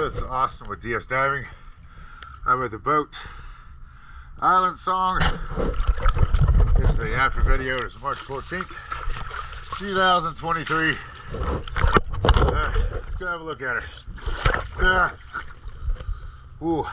Hello, this is Austin with DS Diving. I'm at the boat Island Song. This is the after video. It's March 14th, 2023. Let's go have a look at her. Ooh.